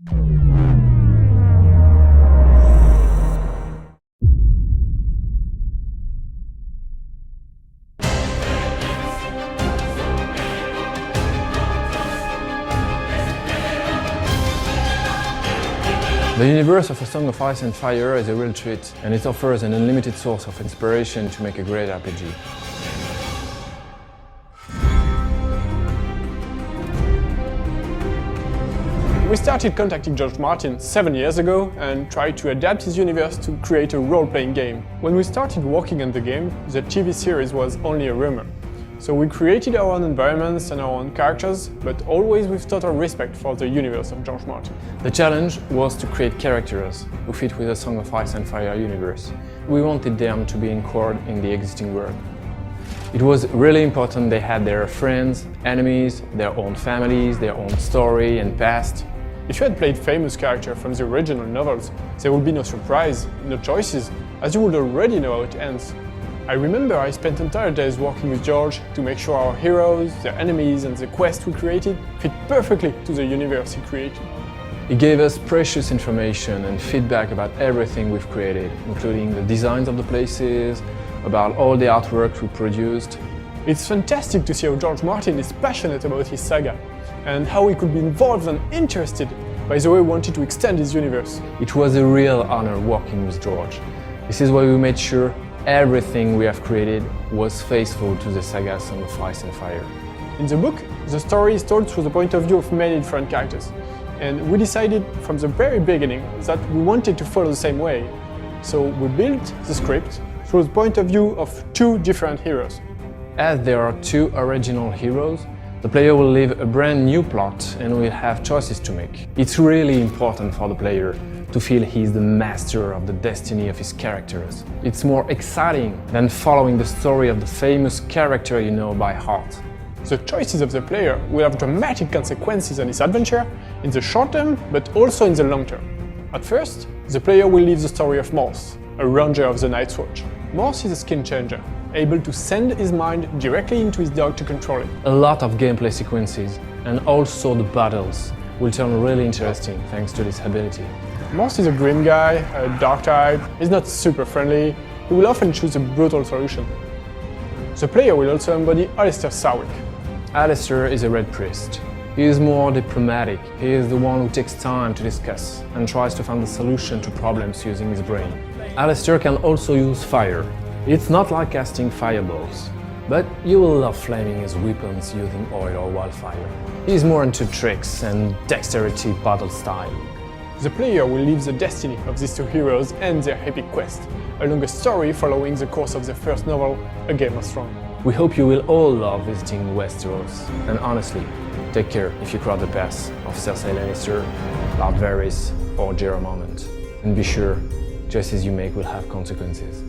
The universe of A Song of Ice and Fire is a real treat, and it offers an unlimited source of inspiration to make a great RPG. We started contacting George Martin 7 years ago and tried to adapt his universe to create a role-playing game. When we started working on the game, the TV series was only a rumor. So we created our own environments and our own characters, but always with total respect for the universe of George Martin. The challenge was to create characters who fit with the Song of Ice and Fire universe. We wanted them to be anchored in the existing world. It was really important they had their friends, enemies, their own families, their own story and past. If you had played famous characters from the original novels, there would be no surprise, no choices, as you would already know how it ends. I remember I spent entire days working with George to make sure our heroes, their enemies and the quest we created fit perfectly to the universe he created. He gave us precious information and feedback about everything we've created, including the designs of the places, about all the artwork we produced. It's fantastic to see how George Martin is passionate about his saga, and how he could be involved and interested by the way he wanted to extend his universe. It was a real honor working with George. This is why we made sure everything we have created was faithful to the saga Song of Ice and Fire. In the book, the story is told through the point of view of many different characters, and we decided from the very beginning that we wanted to follow the same way. So we built the script through the point of view of two different heroes. As there are two original heroes, the player will live a brand new plot and will have choices to make. It's really important for the player to feel he's the master of the destiny of his characters. It's more exciting than following the story of the famous character you know by heart. The choices of the player will have dramatic consequences on his adventure in the short term, but also in the long term. At first, the player will live the story of Morse, a ranger of the Night's Watch. Morse is a skin changer, able to send his mind directly into his dog to control it. A lot of gameplay sequences and also the battles will turn really interesting thanks to this ability. Morse is a grim guy, a dark type, he's not super friendly, he will often choose a brutal solution. The player will also embody Alistair Sarwick. Alistair is a red priest. He is more diplomatic. He is the one who takes time to discuss and tries to find a solution to problems using his brain. Alistair can also use fire. It's not like casting fireballs, but you will love flaming his weapons using oil or wildfire. He's more into tricks and dexterity battle style. The player will live the destiny of these two heroes and their epic quest, along a story following the course of the first novel, A Game of Thrones. We hope you will all love visiting Westeros, and honestly, take care if you cross the paths of Cersei Lannister, Lord Varys or Jorah Mormont. And be sure, choices you make will have consequences.